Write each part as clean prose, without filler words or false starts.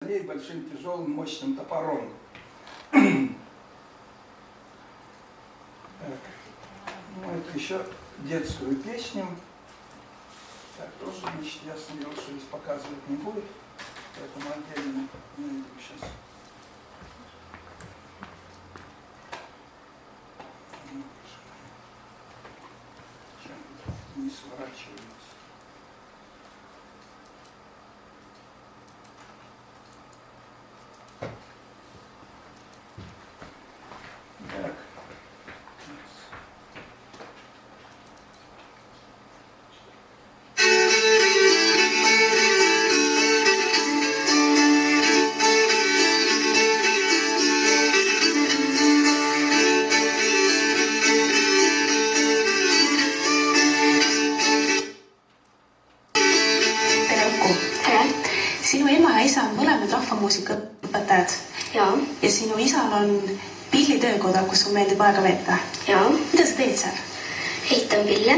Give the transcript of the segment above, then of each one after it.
аллее большим тяжелым мощным топором. Так. Ну, это еще детскую песню. Так, тоже, значит, я смотрел, что здесь показывать не будет, поэтому отдельно найду сейчас. Не сворачивается. Так. Sinu ema ja isa on mõlemad rahvamuusika õpetajad. Ja sinu isal on pillitöökoda, kus sul meeldib aega veeta. Ja. Mida sa teed seal? Ehitan pille.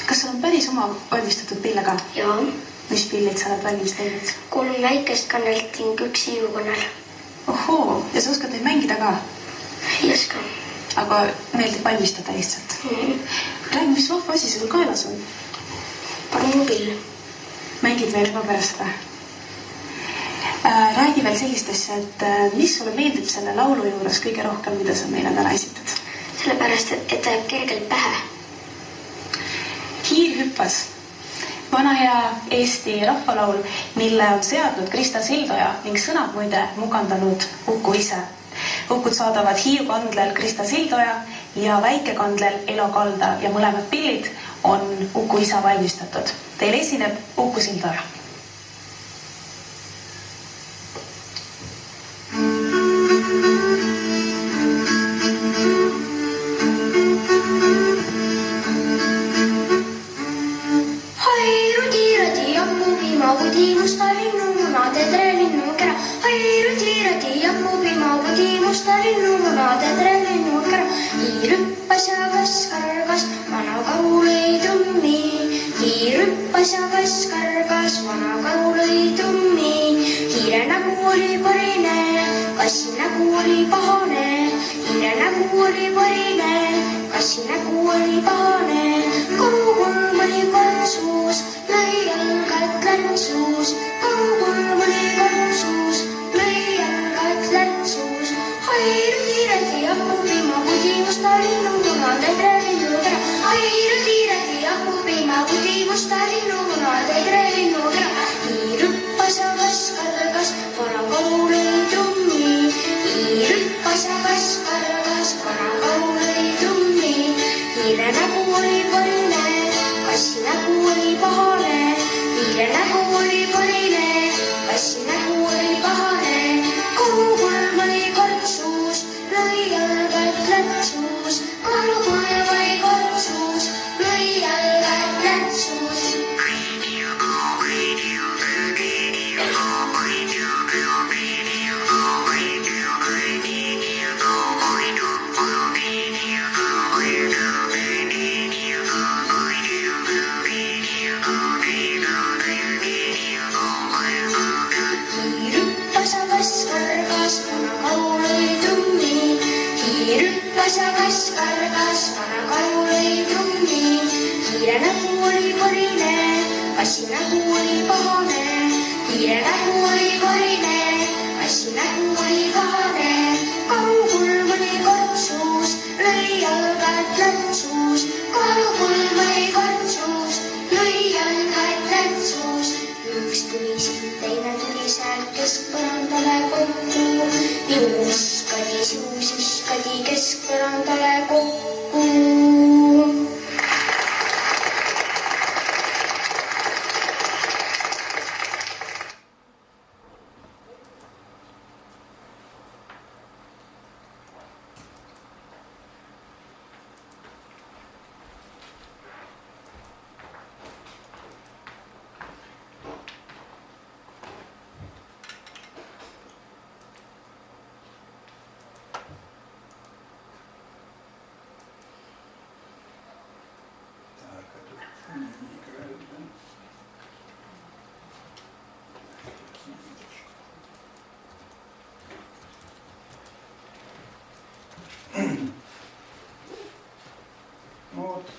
Kas sul on päris oma valmistatud pille ka? Ja. Mis pillid sa oled valmis teinud? 3 väikest kannelt ning 1 hiiukanal. Ohoo, ja sa oskad neid mängida ka? Ei oska. Aga meeldib valmistada lihtsalt. Räägi, mis vahva asi sul kaelas on? Parmu pill. Mängid veel ka pärast seda? Räägi veel sellist asja, et mis sulle meeldib selle laulu juures kõige rohkem, mida sa meile täna esitad? Sellepärast, et ta jääb kergelt pähe. Hiir hüppas. Vana hea Eesti rahvalaul, mille on seadnud Krista Sildoja ning sõnad muide mugandanud Uku ise. Ukud saadavad hiiukandlel Krista Sildoja ja väikekandlel Elo Kalda ja mõlemad pillid on Uku isa valmistatud. Teil esineb Uku Sildoja.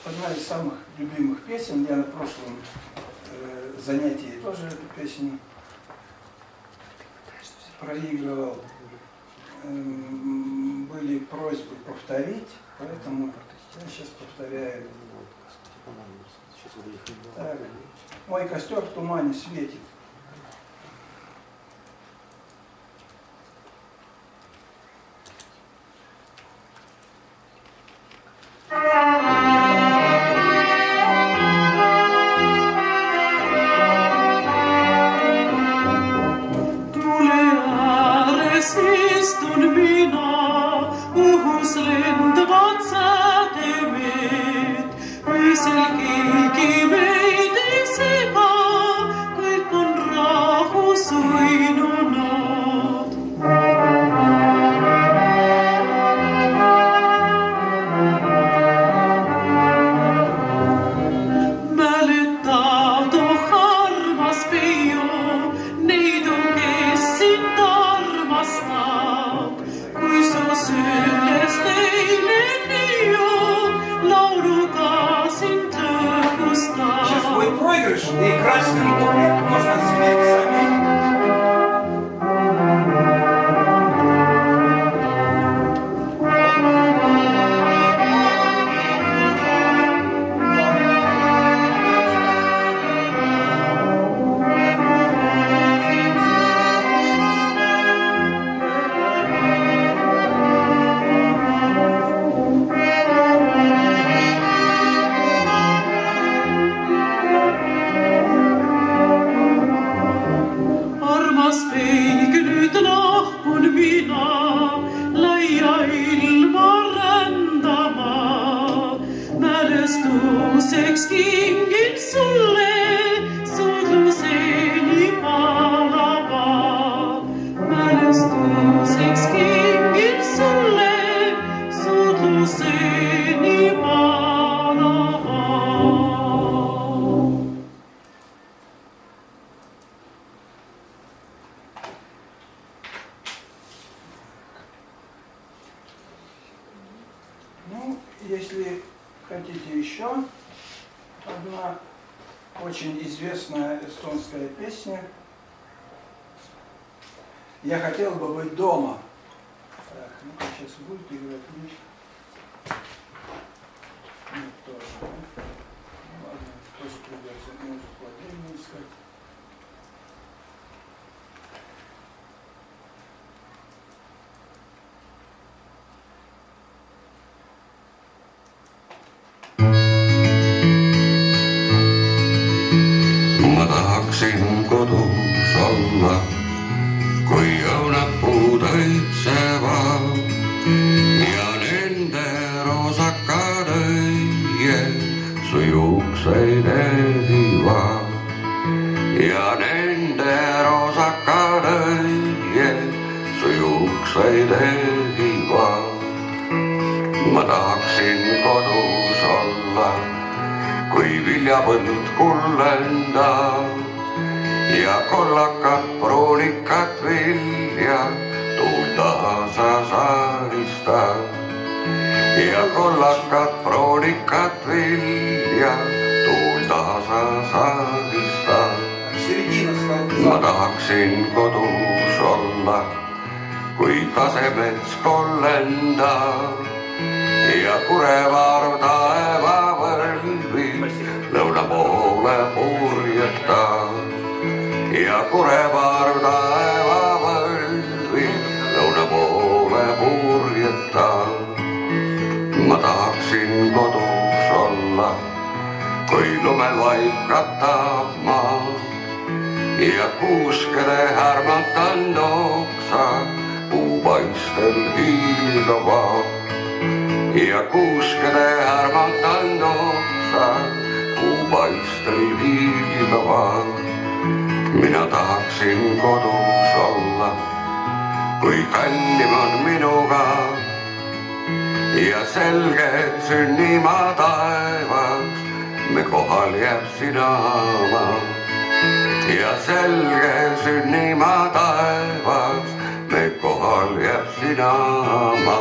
одна из самых любимых песен. Я на прошлом занятии тоже эту песню проигрывал. Были просьбы повторить, поэтому я сейчас повторяю. Так. Мой костер в тумане светит. И красный куплет можно спеть самим. Если хотите еще одна очень известная эстонская песня «Я хотел бы быть дома». Так, ну сейчас будет играть муж. Нет, тоже. Ну ладно, тоже придется музыку отдельно искать. Tahaksin kodus olla, kui õunapuud õitsevad ja nende roosakad õie su juukseid esivad. Ja nende roosakad õie su juukseid esivad. Ma tahaksin kodus olla, kui viljapõld kullendab ja kollakad pruunikad vilja tuul taasa saristab. Ja kollakad pruunikad vilja tuul taasa saristab. Ma tahaksin kodus olla, kui kasemets kollendab ja kurevaar taevavõlvi lõuna poole purjetab. Ja kurevaar taevavõlvi lõuna poole purjetab. Ma tahaksin kodus olla, kui lumel vaib katab maa ja kuuskede härmatan oksa puupaistel hiilgavad. Ja kuuskede härmatan oksa puupaistel hiilgavad. Mina tahaksin kodus olla, kui kallim on minuga ja selge sünnima taevas me kohal jääb sina oma. Ja selge sünnima taevas me kohal jääb sina oma.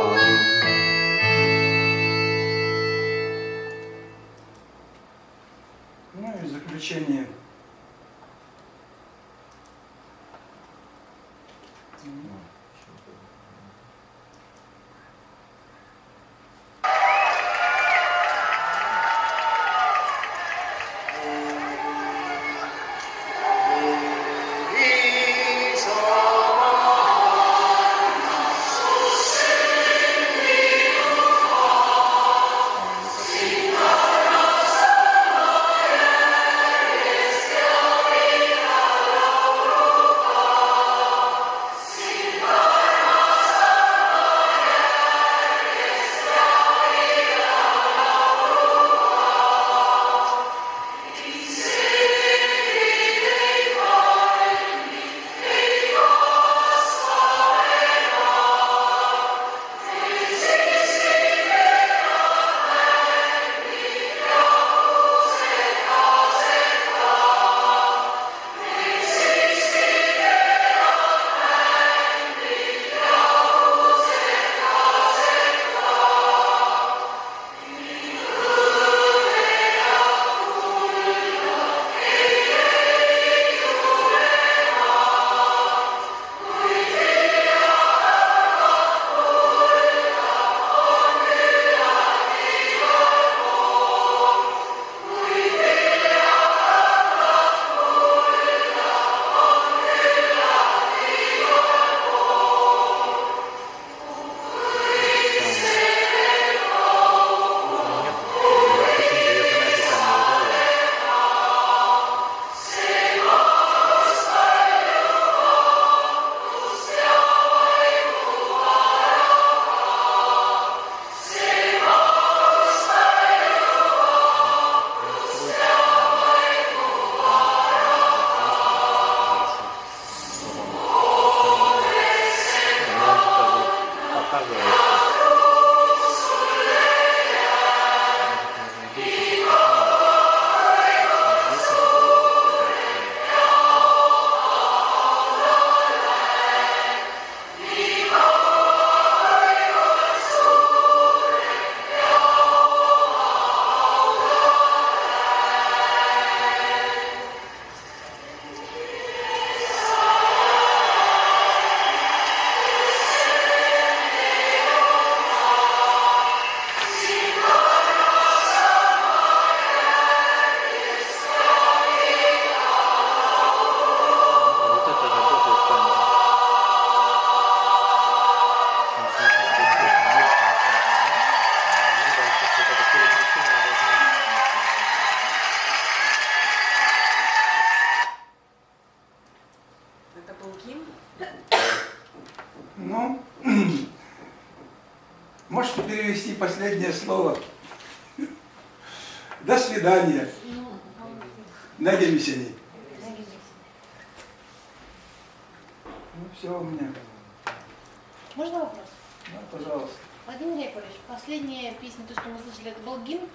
Ну, можете перевести последнее слово. До свидания. Надя Весенний. Ну, все у меня. Можно вопрос? Да, пожалуйста. Владимир Яковлевич, последняя песня, то, что мы слышали, это был гимн?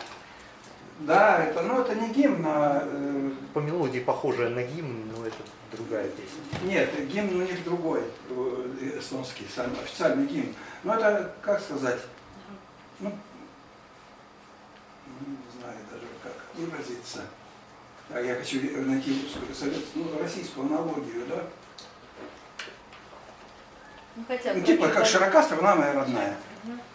Да, это, ну, это не гимн, а... По мелодии похожая на гимн, но это другая песня. Нет, гимн у них другой, эстонский, официальный гимн. Но это, как сказать, ну, не знаю даже, как выразиться. А я хочу найти российскую аналогию, да? Ну, хотя бы. Ну, типа, как широка страна моя родная.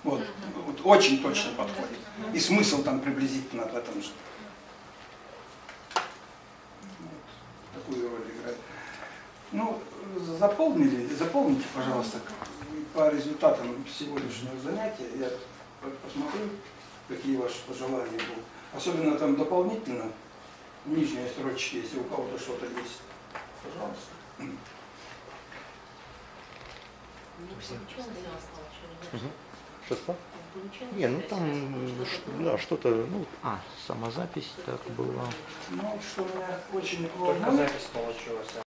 Вот, вот очень точно подходит. И смысл там приблизительно в этом же. Вот, такую роль играет. Ну, заполните, пожалуйста, по результатам сегодняшнего занятия. Я посмотрю, какие ваши пожелания будут. Особенно там дополнительно, нижние строчки, если у кого-то что-то есть. Пожалуйста. Что? Не, ну там, да, что-то, ну, самозапись так была. Ну, что меня очень Только волнует. запись получилась.